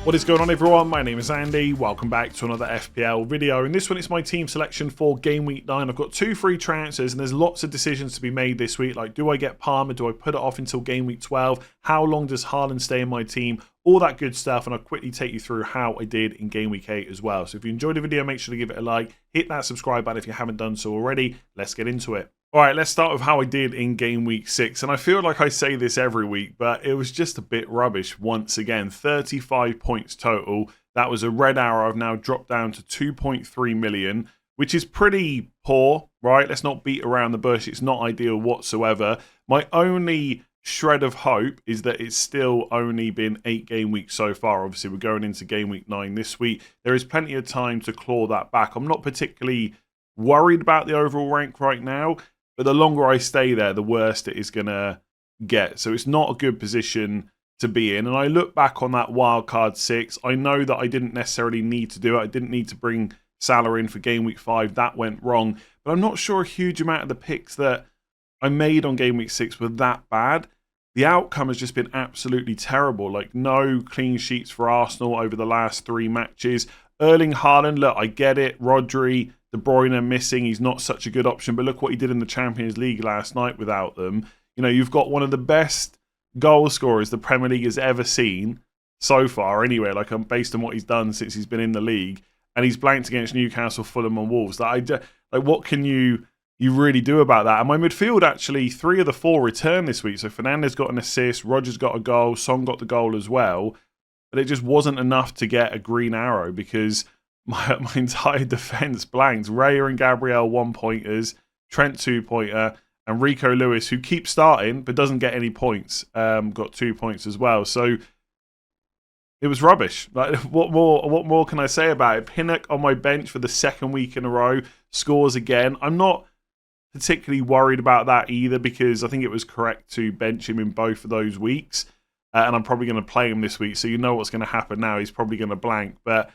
What is going on, everyone? My name is Andy. Welcome back to another FPL video. In this one, it's my team selection for Game Week 9. I've got 2 free transfers and there's lots of decisions to be made this week. Like, do I get Palmer? Do I put it off until Game Week 12? How long does Haaland stay in my team? All that good stuff, and I'll quickly take you through how I did in Game Week 8 as well. So if you enjoyed the video, make sure to give it a like. Hit that subscribe button if you haven't done so already. Let's get into it. Alright, let's start with how I did in Game Week 6. And I feel like I say this every week, but it was just a bit rubbish once again. 35 points total. That was a red arrow. I've now dropped down to 2.3 million, which is pretty poor, right? Let's not beat around the bush. It's not ideal whatsoever. My only shred of hope is that it's still only been 8 game weeks so far. Obviously, we're going into Game Week 9 this week. There is plenty of time to claw that back. I'm not particularly worried about the overall rank right now, but the longer I stay there, the worse it is going to get. So it's not a good position to be in. And I look back on that wildcard 6. I know that I didn't necessarily need to do it. I didn't need to bring Salah in for Game Week 5. That went wrong. But I'm not sure a huge amount of the picks that I made on Game Week 6 were that bad. The outcome has just been absolutely terrible. Like, no clean sheets for Arsenal over the last 3 matches. Erling Haaland, look, I get it. Rodri, De Bruyne missing. He's not such a good option. But look what he did in the Champions League last night without them. You know, you've got one of the best goal scorers the Premier League has ever seen so far. Anyway, like, based on what he's done since he's been in the league. And he's blanked against Newcastle, Fulham and Wolves. Like, what can you really do about that? And my midfield, actually, 3 of the 4 returned this week. So Fernandes got an assist, Rodgers got a goal, Son got the goal as well. But it just wasn't enough to get a green arrow because my entire defence blanked. Raya and Gabriel 1-pointers, Trent 2-pointer, and Rico Lewis, who keeps starting but doesn't get any points, got 2 points as well. So it was rubbish. Like, what more can I say about it? Pinnock on my bench for the 2nd week in a row, scores again. I'm not particularly worried about that either because I think it was correct to bench him in both of those weeks. And I'm probably going to play him this week, so you know what's going to happen now. He's probably going to blank. But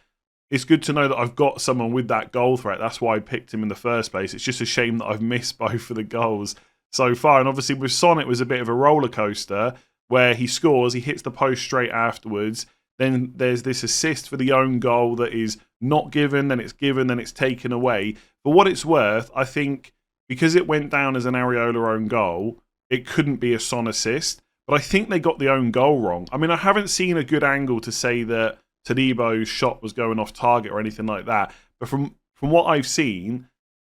it's good to know that I've got someone with that goal threat. That's why I picked him in the first place. It's just a shame that I've missed both of the goals so far. And obviously with Son, it was a bit of a roller coaster where he scores, he hits the post straight afterwards. Then there's this assist for the own goal that is not given, then it's given, then it's taken away. For what it's worth, I think because it went down as an Areola own goal, it couldn't be a Son assist. But I think they got the own goal wrong. I mean, I haven't seen a good angle to say that Tadebo's shot was going off target or anything like that. But from what I've seen,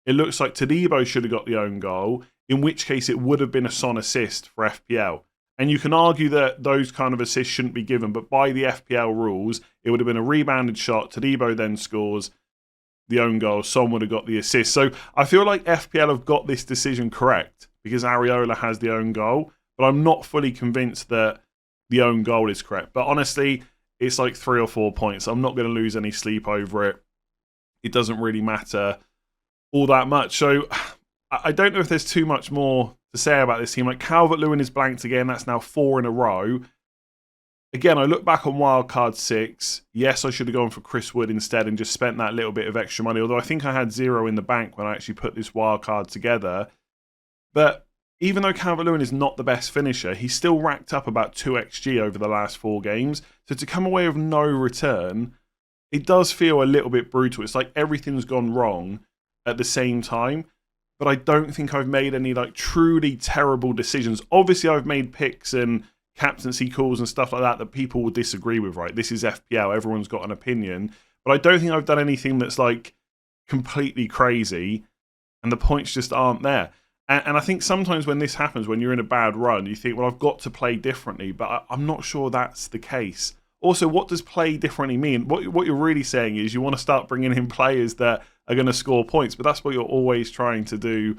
it looks like Tadebo should have got the own goal, in which case it would have been a Son assist for FPL. And you can argue that those kind of assists shouldn't be given, but by the FPL rules, it would have been a rebounded shot. Tadebo then scores the own goal. Son would have got the assist. So I feel like FPL have got this decision correct because Areola has the own goal. But I'm not fully convinced that the own goal is correct. But honestly, it's like 3 or 4 points. I'm not going to lose any sleep over it. It doesn't really matter all that much. So I don't know if there's too much more to say about this team. Like, Calvert-Lewin is blanked again. That's now 4 in a row. Again, I look back on wildcard 6. Yes, I should have gone for Chris Wood instead and just spent that little bit of extra money. Although I think I had 0 in the bank when I actually put this wildcard together. But even though Calvert-Lewin is not the best finisher, he's still racked up about 2 XG over the last 4 games. So to come away with no return, it does feel a little bit brutal. It's like everything's gone wrong at the same time. But I don't think I've made any like truly terrible decisions. Obviously, I've made picks and captaincy calls and stuff like that people will disagree with, right? This is FPL. Everyone's got an opinion. But I don't think I've done anything that's like completely crazy. And the points just aren't there. And I think sometimes when this happens, when you're in a bad run, you think, well, I've got to play differently. But I'm not sure that's the case. Also, what does play differently mean? What you're really saying is you want to start bringing in players that are going to score points. But that's what you're always trying to do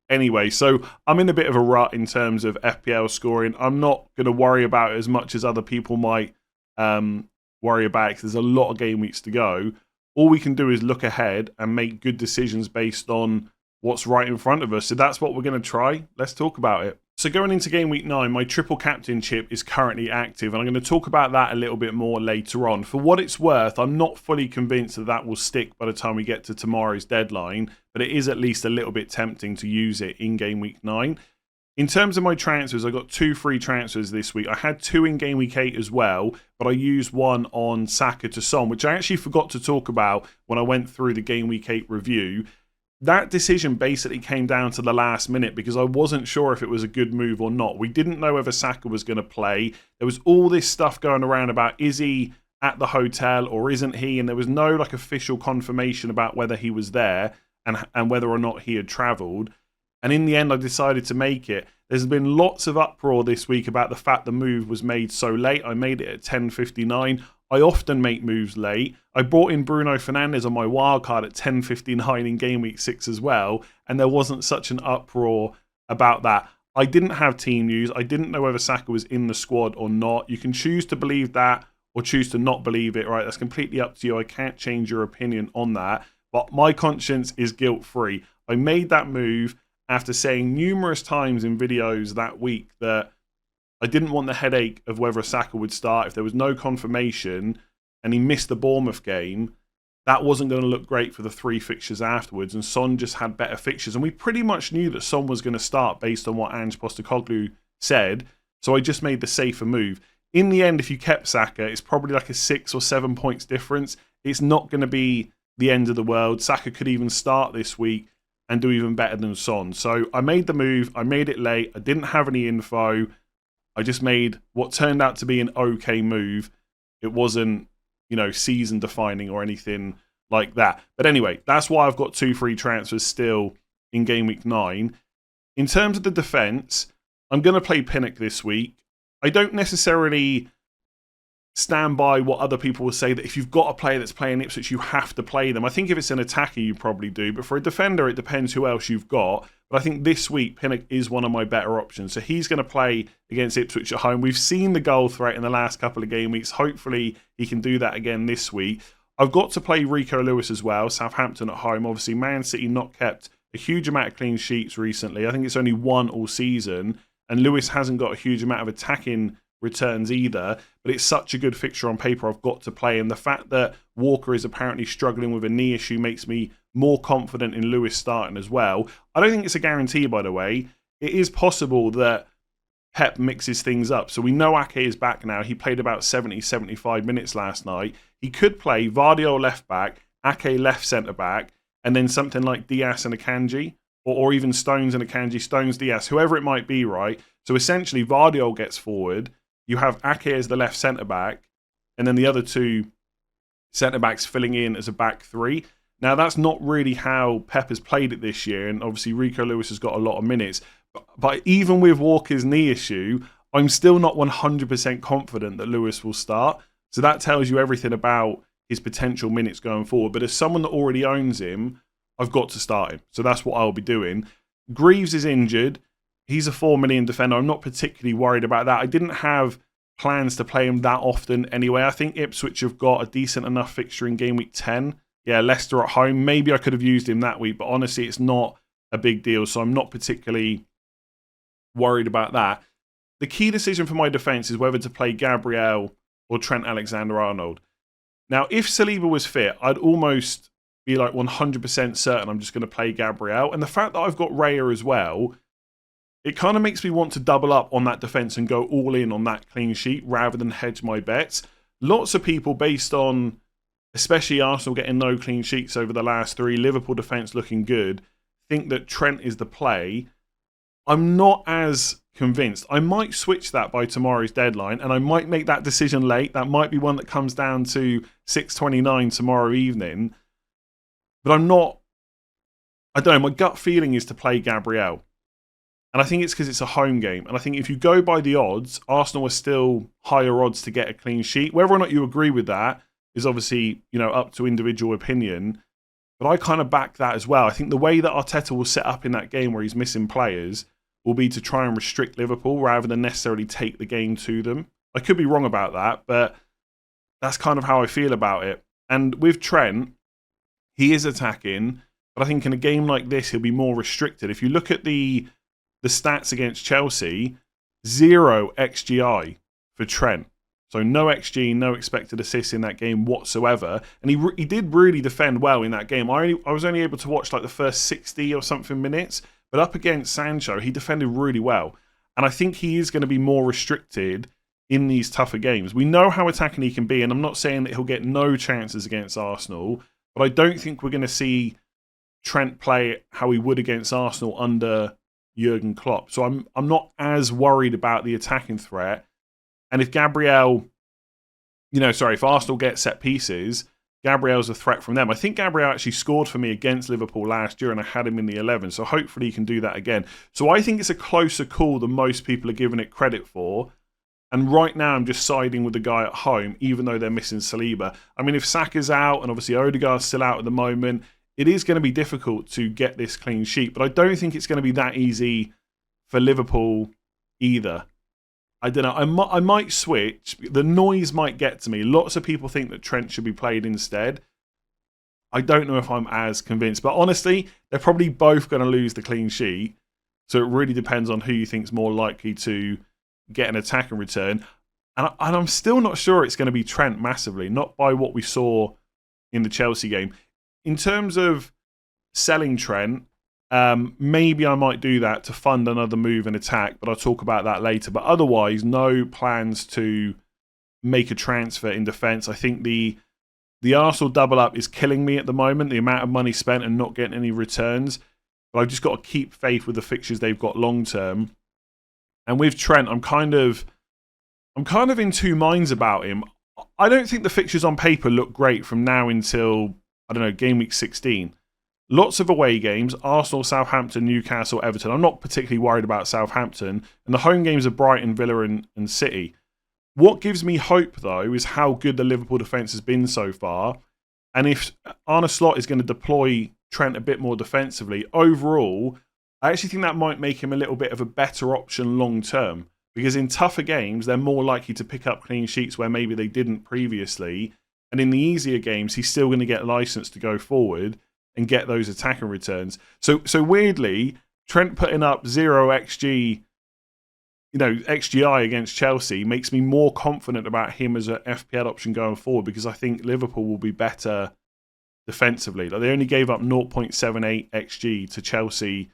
anyway. So I'm in a bit of a rut in terms of FPL scoring. I'm not going to worry about it as much as other people might worry about it, because there's a lot of game weeks to go. All we can do is look ahead and make good decisions based on what's right in front of us. So that's what we're going to try. Let's talk about it. So going into Game Week 9, my triple captain chip is currently active, and I'm going to talk about that a little bit more later on. For what it's worth, I'm not fully convinced that will stick by the time we get to tomorrow's deadline, but it is at least a little bit tempting to use it in Game Week 9. In terms of my transfers, I got 2 free transfers this week. I had 2 in Game Week 8 as well, but I used one on Saka to Son, which I actually forgot to talk about when I went through the Game Week 8 review. That decision basically came down to the last minute because I wasn't sure if it was a good move or not. We didn't know whether Saka was going to play. There was all this stuff going around about, is he at the hotel or isn't he? And there was no like official confirmation about whether he was there and whether or not he had travelled. And in the end, I decided to make it. There's been lots of uproar this week about the fact the move was made so late. I made it at 10:59. I often make moves late. I brought in Bruno Fernandes on my wildcard at 10:59 in Game Week 6 as well. And there wasn't such an uproar about that. I didn't have team news. I didn't know whether Saka was in the squad or not. You can choose to believe that or choose to not believe it, right? That's completely up to you. I can't change your opinion on that. But my conscience is guilt-free. I made that move after saying numerous times in videos that week that I didn't want the headache of whether Saka would start. If there was no confirmation and he missed the Bournemouth game, that wasn't going to look great for the 3 fixtures afterwards. And Son just had better fixtures. And we pretty much knew that Son was going to start based on what Ange Postecoglou said. So I just made the safer move. In the end, if you kept Saka, it's probably like a 6 or 7 points difference. It's not going to be the end of the world. Saka could even start this week and do even better than Son. So I made the move. I made it late. I didn't have any info. I just made what turned out to be an okay move. It wasn't, season defining or anything like that. But anyway, that's why I've got 2 free transfers still in Game Week 9. In terms of the defence, I'm going to play Pinnock this week. I don't necessarily stand by what other people will say that if you've got a player that's playing Ipswich, you have to play them. I think if it's an attacker, you probably do. But for a defender, it depends who else you've got. But I think this week, Pinnock is one of my better options. So he's going to play against Ipswich at home. We've seen the goal threat in the last couple of game weeks. Hopefully, he can do that again this week. I've got to play Rico Lewis as well. Southampton at home. Obviously, Man City not kept a huge amount of clean sheets recently. I think it's only 1 all season. And Lewis hasn't got a huge amount of attacking returns either, but it's such a good fixture on paper. I've got to play him. The fact that Walker is apparently struggling with a knee issue makes me more confident in Lewis starting as well. I don't think it's a guarantee, by the way. It is possible that Pep mixes things up. So we know Ake is back now. He played about 70-75 minutes last night. He could play Vardio left back, Ake left centre back, and then something like Diaz and Akanji, or even Stones and Akanji, Stones, Diaz, whoever it might be, right? So essentially, Vardio gets forward. You have Ake as the left centre-back, and then the other 2 centre-backs filling in as a back 3. Now, that's not really how Pep has played it this year, and obviously Rico Lewis has got a lot of minutes. But even with Walker's knee issue, I'm still not 100% confident that Lewis will start. So that tells you everything about his potential minutes going forward. But as someone that already owns him, I've got to start him. So that's what I'll be doing. Greaves is injured. He's a 4 million defender. I'm not particularly worried about that. I didn't have plans to play him that often anyway. I think Ipswich have got a decent enough fixture in Game Week 10. Yeah, Leicester at home. Maybe I could have used him that week, but honestly, it's not a big deal. So I'm not particularly worried about that. The key decision for my defence is whether to play Gabriel or Trent Alexander-Arnold. Now, if Saliba was fit, I'd almost be like 100% certain I'm just going to play Gabriel. And the fact that I've got Raya as well, it kind of makes me want to double up on that defence and go all in on that clean sheet rather than hedge my bets. Lots of people, based on especially Arsenal getting no clean sheets over the last 3, Liverpool defence looking good, think that Trent is the play. I'm not as convinced. I might switch that by tomorrow's deadline, and I might make that decision late. That might be one that comes down to 6:29 tomorrow evening. But I'm not... I don't know, my gut feeling is to play Gabriel. And I think it's because it's a home game. And I think if you go by the odds, Arsenal are still higher odds to get a clean sheet. Whether or not you agree with that is obviously, up to individual opinion. But I kind of back that as well. I think the way that Arteta will set up in that game where he's missing players will be to try and restrict Liverpool rather than necessarily take the game to them. I could be wrong about that, but that's kind of how I feel about it. And with Trent, he is attacking, but I think in a game like this, he'll be more restricted. If you look at the stats against Chelsea, 0 XGI for Trent. So no XG, no expected assists in that game whatsoever. And he did really defend well in that game. I was only able to watch like the first 60 or something minutes, But up against Sancho, he defended really well. And I think he is going to be more restricted in these tougher games. We know how attacking he can be, and I'm not saying that he'll get no chances against Arsenal, but I don't think we're going to see Trent play how he would against Arsenal under Jurgen Klopp. So I'm not as worried about the attacking threat. And if if Arsenal get set pieces, Gabriel's a threat from them. I think Gabriel actually scored for me against Liverpool last year, and I had him in the 11, so hopefully he can do that again. So I think it's a closer call than most people are giving it credit for. And right now I'm just siding with the guy at home, even though they're missing Saliba. I mean, if Saka's out, and obviously Odegaard's still out at the moment, it is going to be difficult to get this clean sheet. But I don't think it's going to be that easy for Liverpool either. I don't know. I might switch. The noise might get to me. Lots of people think that Trent should be played instead. I don't know if I'm as convinced. But honestly, they're probably both going to lose the clean sheet. So it really depends on who you think is more likely to get an attack and return. And I'm still not sure it's going to be Trent massively. Not by what we saw in the Chelsea game. In terms of selling Trent, maybe I might do that to fund another move and attack, but I'll talk about that later. But otherwise, no plans to make a transfer in defence. I think the Arsenal double up is killing me at the moment, the amount of money spent and not getting any returns. But I've just got to keep faith with the fixtures they've got long term. And with Trent, I'm kind of in two minds about him. I don't think the fixtures on paper look great from now until, I don't know, game week 16. Lots of away games, Arsenal, Southampton, Newcastle, Everton. I'm not particularly worried about Southampton. And the home games are Brighton, Villa and City. What gives me hope, though, is how good the Liverpool defence has been so far. And if Arne Slot is going to deploy Trent a bit more defensively, overall, I actually think that might make him a little bit of a better option long term. Because in tougher games, they're more likely to pick up clean sheets where maybe they didn't previously. And in the easier games, he's still going to get licence to go forward and get those attacking returns. So weirdly, Trent putting up 0 XG, XGI against Chelsea makes me more confident about him as an FPL option going forward, because I think Liverpool will be better defensively. Like, they only gave up 0.78 XG to Chelsea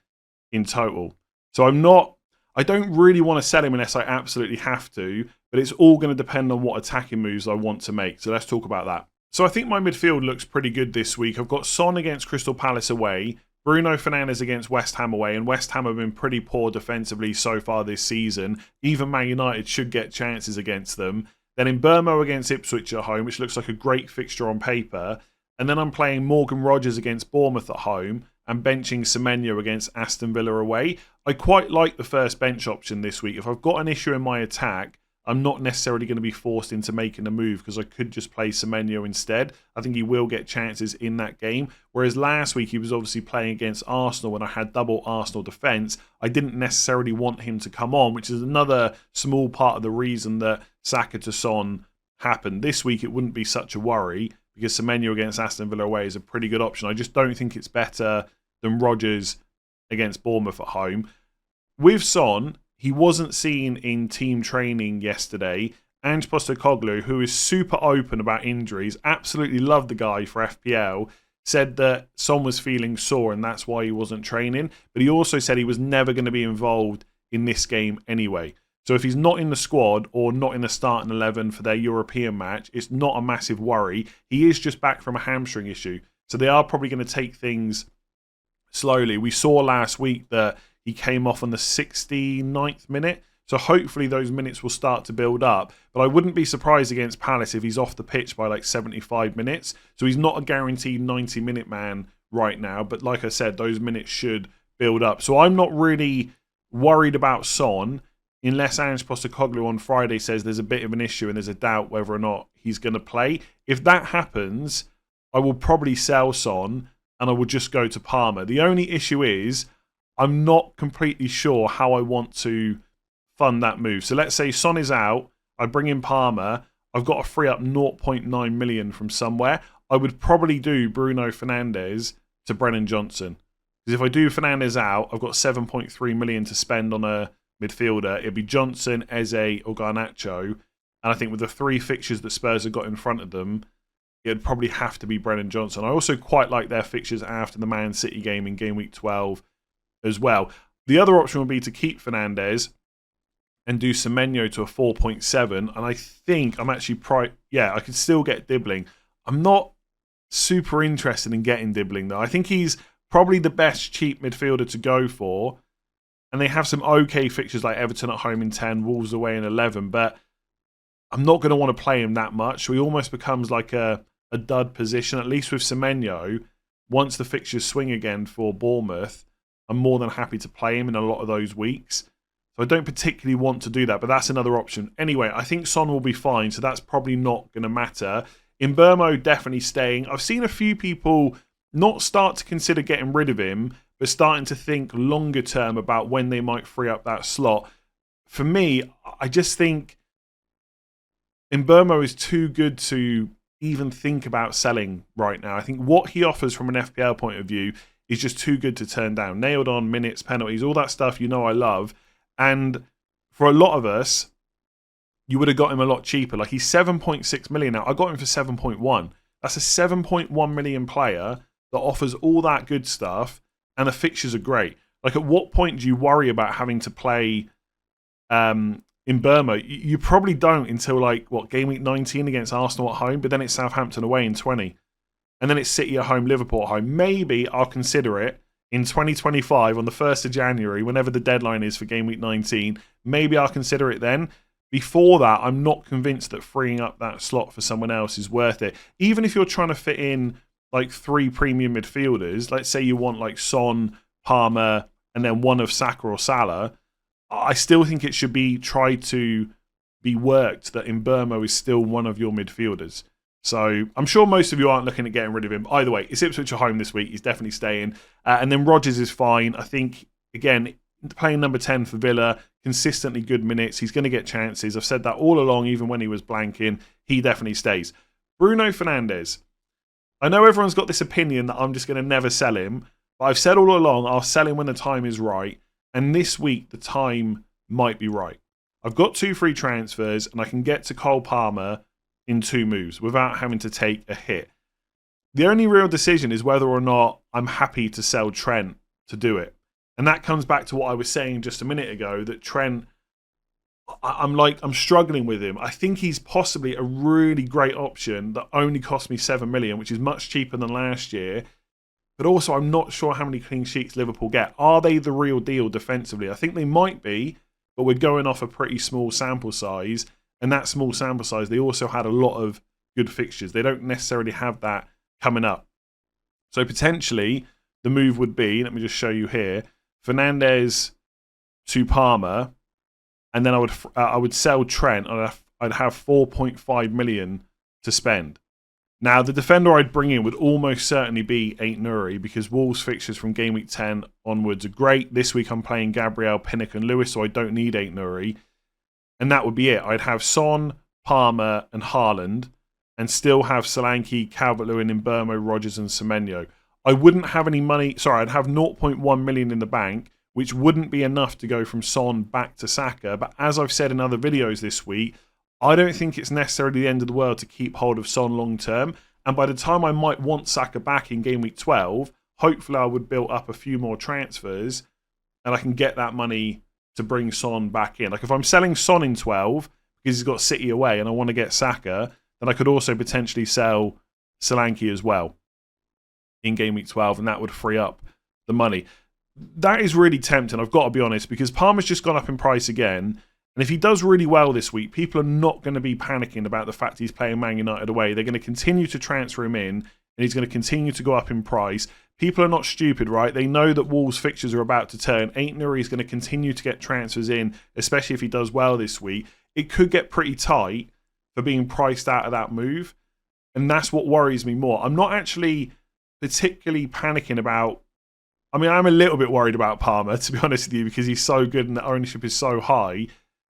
in total. So I don't really want to sell him unless I absolutely have to, but it's all going to depend on what attacking moves I want to make. So let's talk about that. So I think my midfield looks pretty good this week. I've got Son against Crystal Palace away, Bruno Fernandes against West Ham away, and West Ham have been pretty poor defensively so far this season. Even Man United should get chances against them. Then in Burmo against Ipswich at home, which looks like a great fixture on paper. And then I'm playing Morgan Rogers against Bournemouth at home and benching Semenyo against Aston Villa away. I quite like the first bench option this week. If I've got an issue in my attack, I'm not necessarily going to be forced into making a move because I could just play Semenyo instead. I think he will get chances in that game. Whereas last week he was obviously playing against Arsenal when I had double Arsenal defence. I didn't necessarily want him to come on, which is another small part of the reason that Saka to Son happened. This week it wouldn't be such a worry because Semenyo against Aston Villa away is a pretty good option. I just don't think it's better than Rodgers against Bournemouth at home. With Son, he wasn't seen in team training yesterday. Ange Postecoglou, who is super open about injuries, absolutely loved the guy for FPL, said that Son was feeling sore and that's why he wasn't training. But he also said he was never going to be involved in this game anyway. So if he's not in the squad or not in the starting 11 for their European match, it's not a massive worry. He is just back from a hamstring issue. So they are probably going to take things slowly. We saw last week that he came off on the 69th minute. So hopefully those minutes will start to build up. But I wouldn't be surprised against Palace if he's off the pitch by like 75 minutes. So he's not a guaranteed 90-minute man right now. But like I said, those minutes should build up. So I'm not really worried about Son unless Ange Postecoglou on Friday says there's a bit of an issue and there's a doubt whether or not he's going to play. If that happens, I will probably sell Son and I will just go to PALMER. The only issue is I'm not completely sure how I want to fund that move. So let's say Son is out, I bring in PALMER, I've got to free up 0.9 million from somewhere. I would probably do Bruno Fernandes to Brennan Johnson. Because if I do Fernandes out, I've got 7.3 million to spend on a midfielder. It'd be Johnson, Eze or Garnacho. And I think with the three fixtures that Spurs have got in front of them, it'd probably have to be Brennan Johnson. I also quite like their fixtures after the Man City game in game week 12 as well. The other option would be to keep Fernandes and do Semenyo to a 4.7, and I think I'm actually I could still get Dibbling. I'm not super interested in getting Dibbling though. I think he's probably the best cheap midfielder to go for, and they have some okay fixtures like Everton at home in 10, Wolves away in 11, but I'm not going to want to play him that much, so he almost becomes like a dud position, at least with Semenyo. Once the fixtures swing again for Bournemouth, I'm more than happy to play him in a lot of those weeks. So I don't particularly want to do that, but that's another option. Anyway, I think Son will be fine, so that's probably not going to matter. Mbeumo definitely staying. I've seen a few people not start to consider getting rid of him, but starting to think longer term about when they might free up that slot. For me, I just think Mbeumo is too good to even think about selling right now. I think what he offers from an FPL point of view is just too good to turn down. Nailed on, minutes, penalties, all that stuff I love. And for a lot of us, you would have got him a lot cheaper. Like, he's 7.6 million now. I got him for 7.1. That's a 7.1 million player that offers all that good stuff, and the fixtures are great. Like, at what point do you worry about having to play Mbeumo? You probably don't until, like, game week 19 against Arsenal at home, but then it's Southampton away in 20. And then it's City at home, Liverpool at home. Maybe I'll consider it in 2025 on the 1st of January, whenever the deadline is for game week 19. Maybe I'll consider it then. Before that, I'm not convinced that freeing up that slot for someone else is worth it. Even if you're trying to fit in like 3 premium midfielders, let's say you want like Son, Palmer, and then one of Saka or Salah, I still think it should be tried to be worked that Mbeumo is still one of your midfielders. So I'm sure most of you aren't looking at getting rid of him. Either way, it's Ipswich at home this week. He's definitely staying. And then Rodgers is fine. I think, again, playing number 10 for Villa, consistently good minutes. He's going to get chances. I've said that all along, even when he was blanking. He definitely stays. Bruno Fernandes. I know everyone's got this opinion that I'm just going to never sell him, but I've said all along I'll sell him when the time is right. And this week, the time might be right. I've got 2 free transfers, and I can get to Cole Palmer in 2 moves without having to take a hit. The only real decision is whether or not I'm happy to sell Trent to do it. And that comes back to what I was saying just a minute ago, that Trent, I'm struggling with him. I think he's possibly a really great option that only cost me 7 million, which is much cheaper than last year. But also, I'm not sure how many clean sheets Liverpool get. Are they the real deal defensively? I think they might be, but we're going off a pretty small sample size. And that small sample size, they also had a lot of good fixtures. They don't necessarily have that coming up. So potentially, the move would be, let me just show you here, Fernandes to Palmer, and then I would sell Trent. I'd have 4.5 million to spend. Now, the defender I'd bring in would almost certainly be Ait-Nouri, because Wolves fixtures from game week 10 onwards are great. This week I'm playing Gabriel, Pinnock and Lewis, so I don't need Ait-Nouri. And that would be it. I'd have Son, Palmer and Haaland, and still have Solanke, Calvert-Lewin, Mbeumo, Rodgers and Semenyo. I wouldn't have any money. Sorry, I'd have 0.1 million in the bank, which wouldn't be enough to go from Son back to Saka. But as I've said in other videos this week, I don't think it's necessarily the end of the world to keep hold of Son long term. And by the time I might want Saka back in game week 12, hopefully I would build up a few more transfers and I can get that money to bring Son back in. Like, if I'm selling Son in 12 because he's got City away and I want to get Saka, then I could also potentially sell Solanke as well in game week 12, and that would free up the money. That is really tempting, I've got to be honest, because Palmer's just gone up in price again. And if he does really well this week, people are not going to be panicking about the fact he's playing Man United away. They're going to continue to transfer him in, and he's going to continue to go up in price. People are not stupid, right? They know that Wolves' fixtures are about to turn. Ait-Nouri is going to continue to get transfers in, especially if he does well this week. It could get pretty tight for being priced out of that move, and that's what worries me more. I'm not actually particularly panicking about... I mean, I'm a little bit worried about Palmer, to be honest with you, because he's so good and the ownership is so high.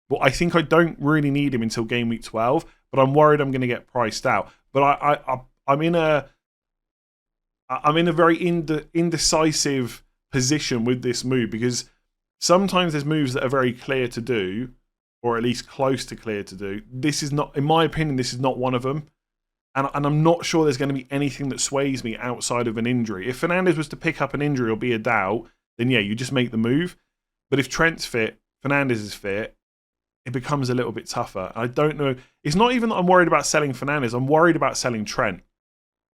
But I think I don't really need him until game week 12. But I'm worried I'm going to get priced out. But I'm in a very indecisive position with this move, because sometimes there's moves that are very clear to do, or at least close to clear to do. This is not, in my opinion, this is not one of them. And I'm not sure there's going to be anything that sways me outside of an injury. If Fernandes was to pick up an injury or be a doubt, then yeah, you just make the move. But if Trent's fit, Fernandes is fit, it becomes a little bit tougher. I don't know. It's not even that I'm worried about selling Fernandes. I'm worried about selling Trent.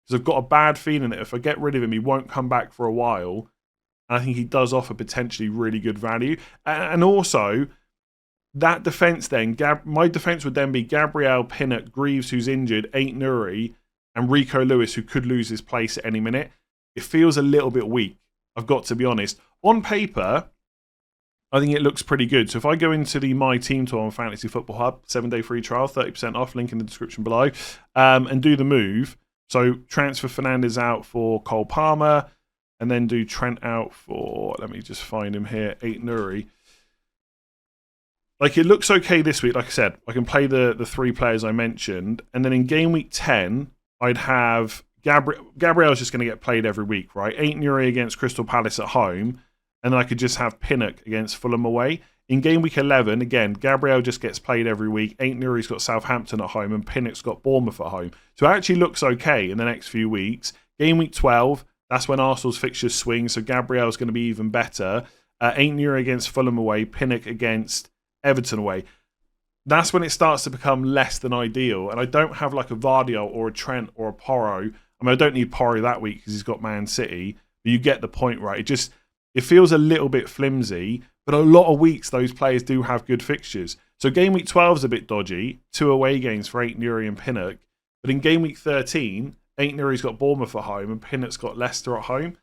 Because I've got a bad feeling that if I get rid of him, he won't come back for a while. And I think he does offer potentially really good value. And also, that defence then, my defence would then be Gabriel, Pinnock, Greaves, who's injured, Ain't Nuri, and Rico Lewis, who could lose his place at any minute. It feels a little bit weak, I've got to be honest. On paper, I think it looks pretty good. So if I go into the My Team tool on Fantasy Football Hub, 7-day free trial, 30% off, link in the description below, and do the move. So transfer Fernandes out for Cole Palmer, and then do Trent out for, let me just find him here, Ain't Nuri. Like, it looks okay this week. Like I said, I can play the 3 players I mentioned. And then in game week 10, I'd have Gabriel's just going to get played every week, right? Ain't Nuri against Crystal Palace at home. And then I could just have Pinnock against Fulham away. In game week 11, again, Gabriel just gets played every week. Ain't Nuri's got Southampton at home, and Pinnock's got Bournemouth at home. So it actually looks okay in the next few weeks. Game week 12, that's when Arsenal's fixtures swing, so Gabriel's going to be even better. Ain't Nuri against Fulham away, Pinnock against Everton away. That's when it starts to become less than ideal. And I don't have like a Vardy or a Trent or a Porro. I mean, I don't need Porro that week because he's got Man City. But you get the point, right? It feels a little bit flimsy, but a lot of weeks those players do have good fixtures. So game week 12 is a bit dodgy. 2 away games for Ain't Nuri and Pinnock. But in game week 13, Ain't Nuri's got Bournemouth at home and Pinnock's got Leicester at home.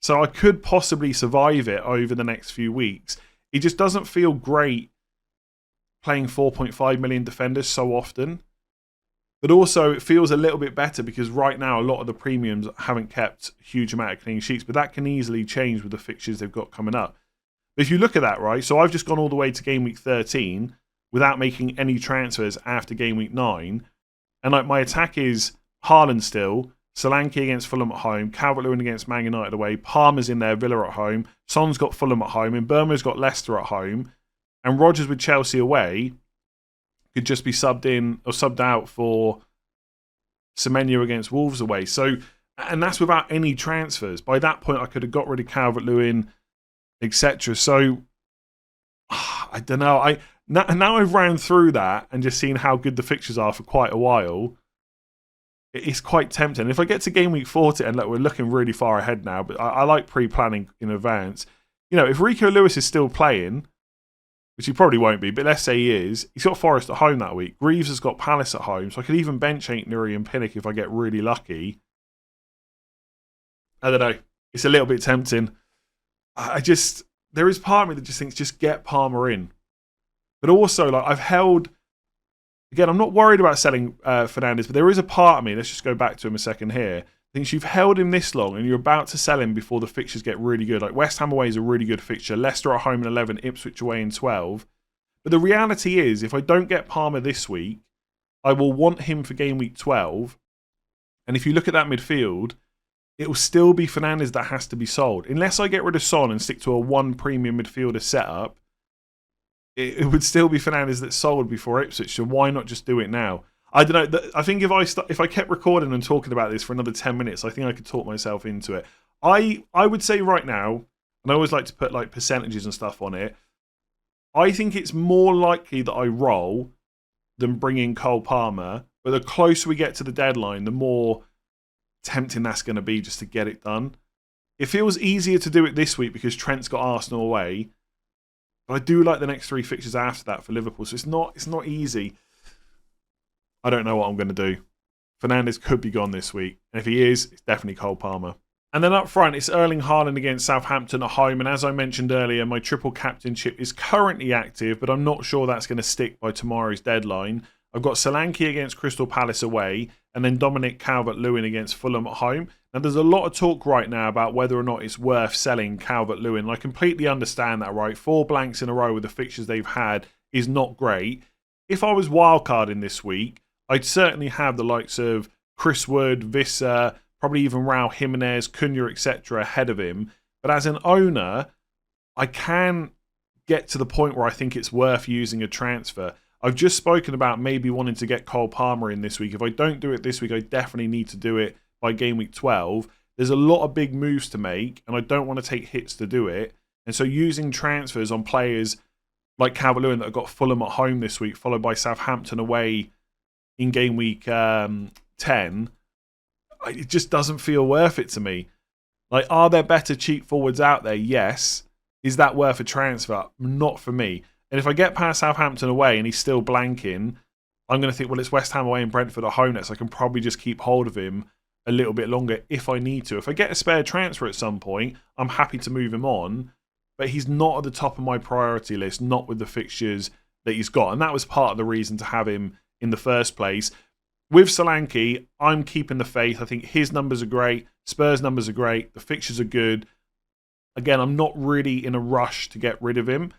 So I could possibly survive it over the next few weeks. It just doesn't feel great playing 4.5 million defenders so often. But also, it feels a little bit better because right now, a lot of the premiums haven't kept a huge amount of clean sheets, but that can easily change with the fixtures they've got coming up. But if you look at that, right, so I've just gone all the way to game week 13 without making any transfers after game week 9. And like my attack is Haaland still, Solanke against Fulham at home, Calvert-Lewin against Man United away, Palmer's in there, Villa at home, Son's got Fulham at home, and Burma's got Leicester at home, and Rodgers with Chelsea away could just be subbed in or subbed out for Semenyo against Wolves away. So, and that's without any transfers. By that point, I could have got rid of Calvert-Lewin, etc. So, I don't know. Now I've ran through that and just seen how good the fixtures are for quite a while. It's quite tempting. If I get to game week 40, and look, we're looking really far ahead now, but I like pre-planning in advance. You know, if Rico Lewis is still playing, which he probably won't be, but let's say he is, he's got Forest at home that week. Greaves has got Palace at home, so I could even bench Ain't Nuri and Pinnock if I get really lucky. I don't know. It's a little bit tempting. There is part of me that just thinks, just get Palmer in. But also, like, I've held, again, I'm not worried about selling Fernandes, but there is a part of me, let's just go back to him a second here, thinks you've held him this long and you're about to sell him before the fixtures get really good. Like West Ham away is a really good fixture. Leicester at home in 11, Ipswich away in 12. But the reality is, if I don't get Palmer this week, I will want him for game week 12. And if you look at that midfield, it will still be Fernandes that has to be sold. Unless I get rid of Son and stick to a 1 premium midfielder setup, it would still be Fernandes that's sold before Ipswich. So why not just do it now? I don't know. I think if I kept recording and talking about this for another 10 minutes, I think I could talk myself into it. I would say right now, and I always like to put like percentages and stuff on it, I think it's more likely that I roll than bring in Cole Palmer. But the closer we get to the deadline, the more tempting that's going to be just to get it done. It feels easier to do it this week because Trent's got Arsenal away. But I do like the next 3 fixtures after that for Liverpool. So it's not easy. I don't know what I'm going to do. Fernandes could be gone this week. And if he is, it's definitely Cole Palmer. And then up front, it's Erling Haaland against Southampton at home. And as I mentioned earlier, my triple captainship is currently active, but I'm not sure that's going to stick by tomorrow's deadline. I've got Solanke against Crystal Palace away, and then Dominic Calvert-Lewin against Fulham at home. Now, there's a lot of talk right now about whether or not it's worth selling Calvert-Lewin. I completely understand that, right? 4 blanks in a row with the fixtures they've had is not great. If I was wildcarding this week, I'd certainly have the likes of Chris Wood, Visser, probably even Raul Jimenez, Cunha, etc. ahead of him. But as an owner, I can get to the point where I think it's worth using a transfer. I've just spoken about maybe wanting to get Cole Palmer in this week. If I don't do it this week, I definitely need to do it by game week 12. there's a lot of big moves to make, and I don't want to take hits to do it. And so using transfers on players like Calvert-Lewin that have got Fulham at home this week, followed by Southampton away in game week 10, it just doesn't feel worth it to me. Like, are there better cheap forwards out there? Yes. Is that worth a transfer? Not for me. And if I get past Southampton away and he's still blanking, I'm going to think, well, it's West Ham away and Brentford at home next. I can probably just keep hold of him a little bit longer if I need to. If I get a spare transfer at some point, I'm happy to move him on. But he's not at the top of my priority list, not with the fixtures that he's got. And that was part of the reason to have him in the first place. With Solanke, I'm keeping the faith. I think his numbers are great. Spurs' numbers are great. The fixtures are good. Again, I'm not really in a rush to get rid of him.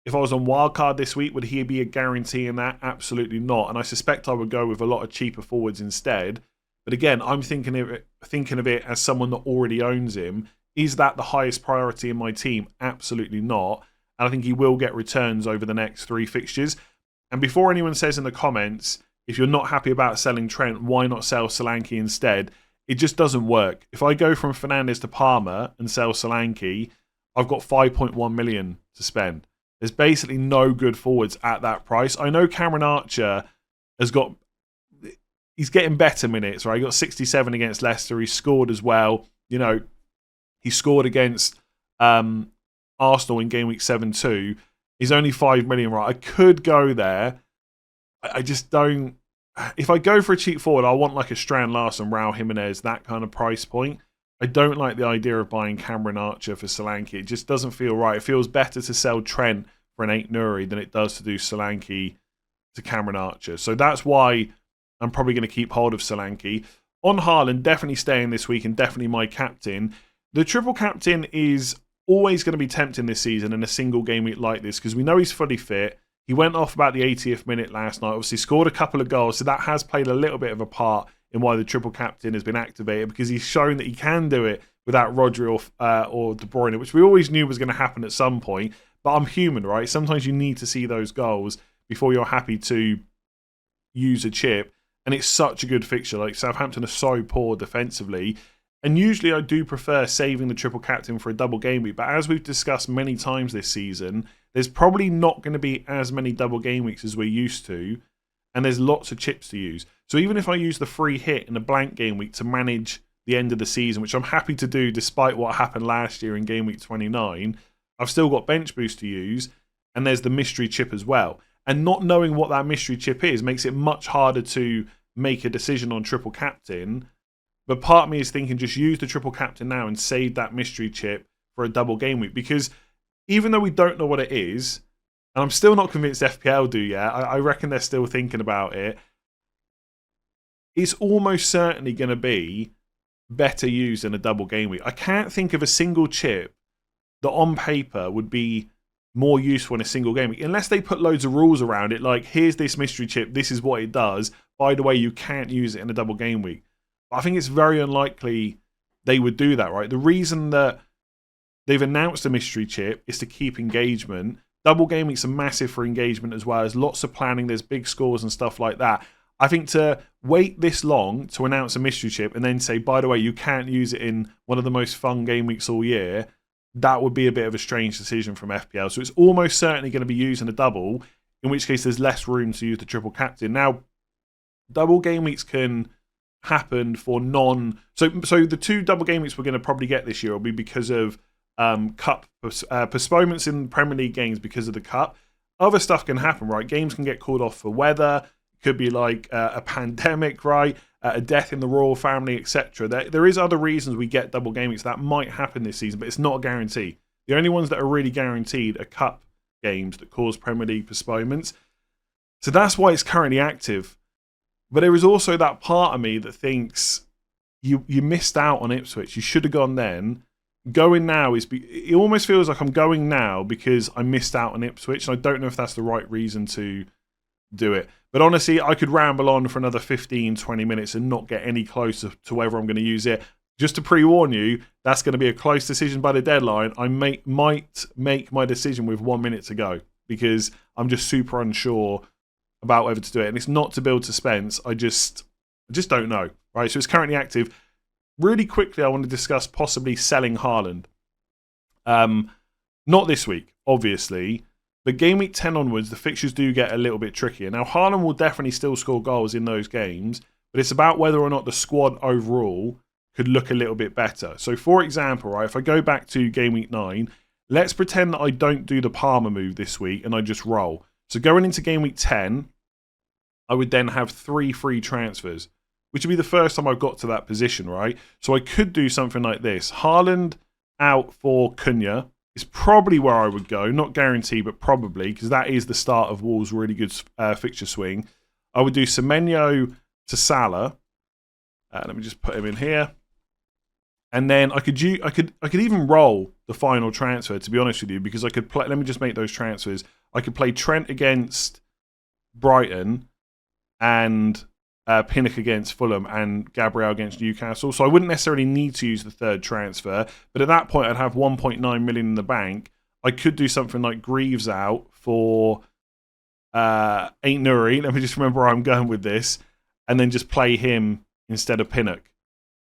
If I was on wildcard this week, would he be a guarantee in that? Absolutely not. And I suspect I would go with a lot of cheaper forwards instead. But again, I'm thinking of it as someone that already owns him. Is that the highest priority in my team? Absolutely not. And I think he will get returns over the next 3 fixtures. And before anyone says in the comments, if you're not happy about selling Trent, why not sell Solanke instead? It just doesn't work. If I go from Fernandes to Palmer and sell Solanke, I've got 5.1 million to spend. There's basically no good forwards at that price. I know Cameron Archer he's getting better minutes, right? He got 67 against Leicester. He scored as well. You know, he scored against Arsenal in game week 7-2. He's only 5 million, right? I could go there. I just don't. If I go for a cheap forward, I want like a Strand Larson, Raul Jimenez, that kind of price point. I don't like the idea of buying Cameron Archer for Solanke. It just doesn't feel right. It feels better to sell Trent for an 8 Nuri than it does to do Solanke to Cameron Archer. So that's why I'm probably going to keep hold of Solanke. On Haaland, definitely staying this week and definitely my captain. The triple captain is always going to be tempting this season in a single game week like this because we know he's fully fit. He went off about the 80th minute last night. Obviously scored a couple of goals, so that has played a little bit of a part in why the triple captain has been activated because he's shown that he can do it without Rodri or De Bruyne, which we always knew was going to happen at some point. But I'm human, right? Sometimes you need to see those goals before you're happy to use a chip. And it's such a good fixture. Like, Southampton are so poor defensively. And usually I do prefer saving the triple captain for a double game week. But as we've discussed many times this season, there's probably not going to be as many double game weeks as we're used to. And there's lots of chips to use. So even if I use the free hit in a blank game week to manage the end of the season, which I'm happy to do despite what happened last year in game week 29, I've still got bench boost to use. And there's the mystery chip as well. And not knowing what that mystery chip is makes it much harder to make a decision on triple captain. But part of me is thinking just use the triple captain now and save that mystery chip for a double game week. Because even though we don't know what it is, and I'm still not convinced FPL do yet, I reckon they're still thinking about it, it's almost certainly going to be better used in a double game week. I can't think of a single chip that on paper would be more useful in a single game week, unless they put loads of rules around it, like here's this mystery chip, this is what it does. By the way, you can't use it in a double game week. I think it's very unlikely they would do that, right? The reason that they've announced a mystery chip is to keep engagement. Double game weeks are massive for engagement as well. There's lots of planning, there's big scores and stuff like that. I think to wait this long to announce a mystery chip and then say, by the way, you can't use it in one of the most fun game weeks all year, that would be a bit of a strange decision from FPL. So it's almost certainly going to be used in a double, in which case there's less room to use the triple captain. Now, double game weeks can happen for So the 2 double game weeks we're going to probably get this year will be because of cup postponements in Premier League games because of the cup. Other stuff can happen, right? Games can get called off for weather. It could be like a pandemic, right? A death in the royal family, etc. There is other reasons we get double game weeks that might happen this season, but it's not a guarantee. The only ones that are really guaranteed are cup games that cause Premier League postponements. So that's why it's currently active. But there is also that part of me that thinks you missed out on Ipswich. You should have gone then. Going now it almost feels like I'm going now because I missed out on Ipswich, and I don't know if that's the right reason to do it. But honestly, I could ramble on for another 15-20 minutes and not get any closer to whether I'm going to use it. Just to pre-warn you, that's going to be a close decision by the deadline. I might make my decision with 1 minute to go because I'm just super unsure about whether to do it. And it's not to build suspense. I just don't know. Right, so it's currently active. really quickly, I want to discuss possibly selling Haaland. Not this week, obviously, but game week 10 onwards, the fixtures do get a little bit trickier. Now, Haaland will definitely still score goals in those games, but it's about whether or not the squad overall could look a little bit better. So, for example, right, if I go back to game week 9, let's pretend that I don't do the PALMER move this week and I just roll. So, going into game week 10, I would then have 3 free transfers, which would be the first time I've got to that position, right? So, I could do something like this. Haaland out for Cunha is probably where I would go. Not guaranteed, but probably, because that is the start of Wolves' really good fixture swing. I would do Semenyo to Salah. Let me just put him in here. And then I could even roll the final transfer, to be honest with you, because I could play. Let me just make those transfers. I could play Trent against Brighton and Pinnock against Fulham and Gabriel against Newcastle. So I wouldn't necessarily need to use the third transfer. But at that point, I'd have 1.9 million in the bank. I could do something like Greaves out for Ain't Nuri. Let me just remember where I'm going with this. And then just play him instead of Pinnock.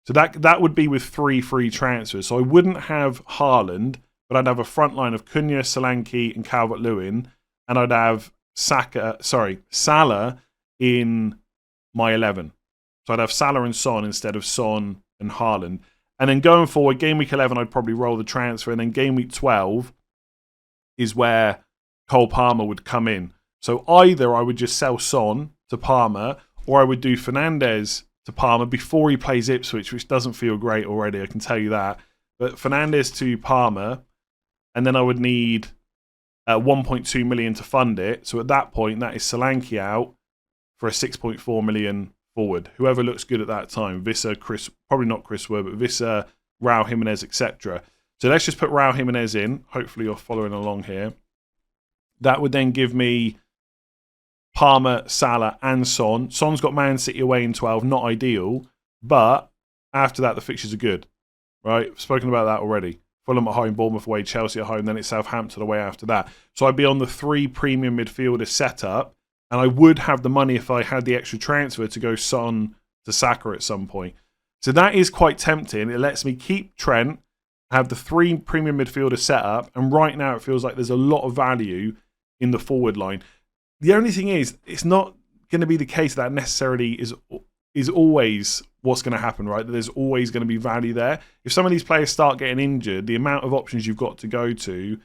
So that would be with 3 free transfers. So I wouldn't have Haaland, but I'd have a front line of Cunha, Solanke, and Calvert-Lewin. And I'd have Salah in my 11. So I'd have Salah and Son instead of Son and Haaland. And then going forward, game week 11, I'd probably roll the transfer. And then game week 12 is where Cole Palmer would come in. So either I would just sell Son to Palmer, or I would do Fernandes to Palmer before he plays Ipswich, which doesn't feel great already, I can tell you that. But Fernandes to Palmer, and then I would need 1.2 million to fund it. So at that point, that is Solanke out for a 6.4 million forward. Whoever looks good at that time. Visser, Chris, probably not Chris Word, but Visser, Raul Jimenez, etc. So let's just put Raul Jimenez in. Hopefully you're following along here. That would then give me Palmer, Salah, and Son. Son's got Man City away in 12, not ideal, but after that, the fixtures are good, right? I've spoken about that already. Fulham at home, Bournemouth away, Chelsea at home, then it's Southampton away after that. So I'd be on the 3 premium midfielders setup, and I would have the money if I had the extra transfer to go Son to Saka at some point. So that is quite tempting. It lets me keep Trent, have the 3 premium midfielders set up, and right now it feels like there's a lot of value in the forward line. The only thing is, it's not going to be the case that necessarily is always what's going to happen, right? That there's always going to be value there. If some of these players start getting injured, the amount of options you've got to go to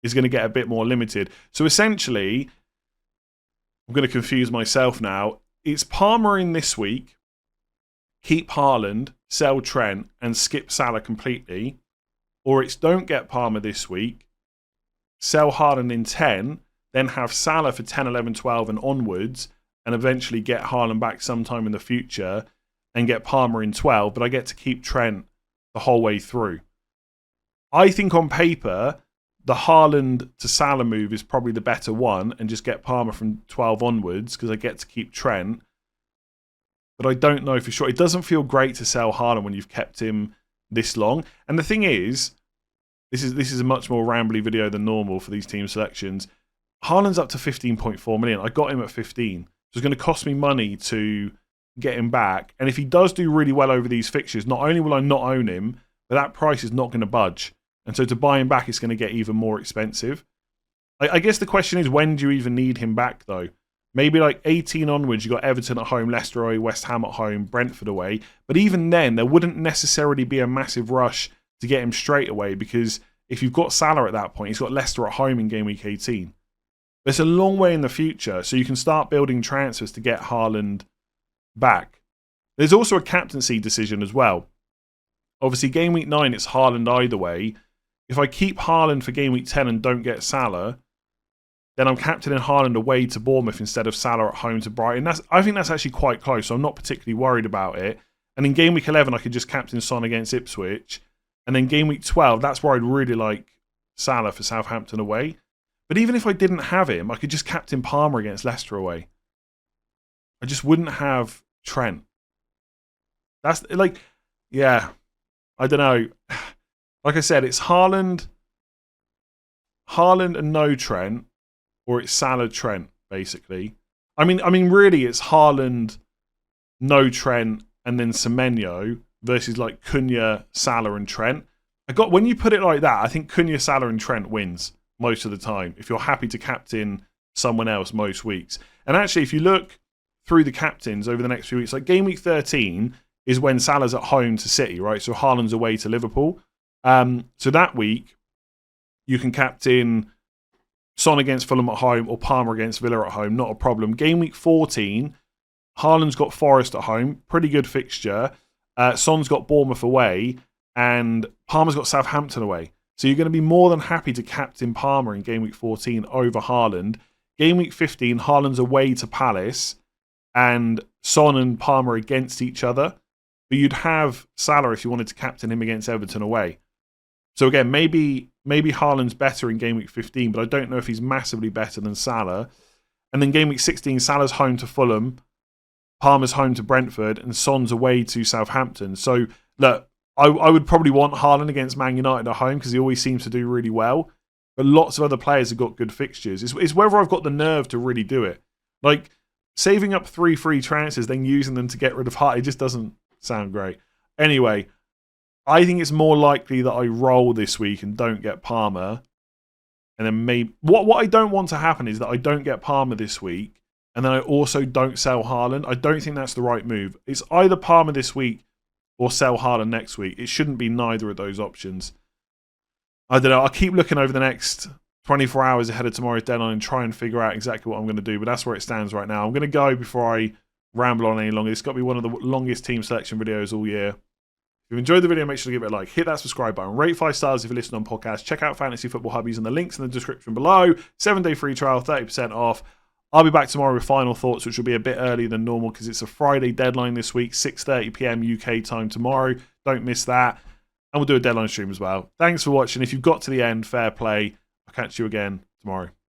is going to get a bit more limited. So essentially, I'm going to confuse myself now. It's Palmer in this week, keep Haaland, sell Trent, and skip Salah completely. Or it's don't get Palmer this week, sell Haaland in 10, then have Salah for 10, 11, 12 and onwards, and eventually get Haaland back sometime in the future and get Palmer in 12, but I get to keep Trent the whole way through. I think on paper, the Haaland to Salah move is probably the better one and just get Palmer from 12 onwards because I get to keep Trent. But I don't know for sure. It doesn't feel great to sell Haaland when you've kept him this long. And the thing is, this is a much more rambly video than normal for these team selections. Haaland's up to 15.4 million. I got him at 15. So it's going to cost me money to get him back. And if he does do really well over these fixtures, not only will I not own him, but that price is not going to budge. And so to buy him back, it's going to get even more expensive. I guess the question is, when do you even need him back, though? Maybe like 18 onwards, you got Everton at home, Leicester away, West Ham at home, Brentford away. But even then, there wouldn't necessarily be a massive rush to get him straight away, because if you've got Salah at that point, he's got Leicester at home in game week 18. It's a long way in the future, so you can start building transfers to get Haaland back. There's also a captaincy decision as well. Obviously, game week 9, it's Haaland either way. If I keep Haaland for game week 10 and don't get Salah, then I'm captaining Haaland away to Bournemouth instead of Salah at home to Brighton. I think that's actually quite close, so I'm not particularly worried about it. And in game week 11, I could just captain Son against Ipswich. And then game week 12, that's where I'd really like Salah for Southampton away. But even if I didn't have him, I could just captain Palmer against Leicester away. I just wouldn't have Trent. That's like, yeah, I don't know. Like I said, it's Haaland and no Trent, or it's Salah Trent, basically. I mean, really, it's Haaland, no Trent, and then Semenyo, versus like Cunha, Salah, and Trent. When you put it like that, I think Cunha, Salah, and Trent wins most of the time if you're happy to captain someone else most weeks. And actually, if you look through the captains over the next few weeks, like game week 13 is when Salah's at home to City, right? So Haaland's away to Liverpool. So that week, you can captain Son against Fulham at home or Palmer against Villa at home, not a problem. Game week 14, Haaland's got Forest at home, pretty good fixture. Son's got Bournemouth away, and Palmer's got Southampton away. So you're going to be more than happy to captain Palmer in game week 14 over Haaland. Game week 15, Haaland's away to Palace, and Son and Palmer against each other. But you'd have Salah if you wanted to captain him against Everton away. So again, maybe Haaland's better in game week 15, but I don't know if he's massively better than Salah. And then game week 16, Salah's home to Fulham, Palmer's home to Brentford, and Son's away to Southampton. So look, I would probably want Haaland against Man United at home because he always seems to do really well. But lots of other players have got good fixtures. It's whether I've got the nerve to really do it. Like, saving up 3 free transfers, then using them to get rid of Hart, it just doesn't sound great. Anyway, I think it's more likely that I roll this week and don't get Palmer. And then maybe... What I don't want to happen is that I don't get Palmer this week, and then I also don't sell Haaland. I don't think that's the right move. It's either Palmer this week or sell Haaland next week. It shouldn't be neither of those options. I don't know. I'll keep looking over the next 24 hours ahead of tomorrow's deadline and try and figure out exactly what I'm going to do. But that's where it stands right now. I'm going to go before I ramble on any longer. It's got to be one of the longest team selection videos all year. If you've enjoyed the video, make sure to give it a like. Hit that subscribe button. Rate 5 stars if you listen on podcast. Check out Fantasy Football Hub using the links in the description below. 7-day free trial, 30% off. I'll be back tomorrow with final thoughts, which will be a bit earlier than normal because it's a Friday deadline this week, 6:30 PM UK time tomorrow. Don't miss that. And we'll do a deadline stream as well. Thanks for watching. If you've got to the end, fair play. I'll catch you again tomorrow.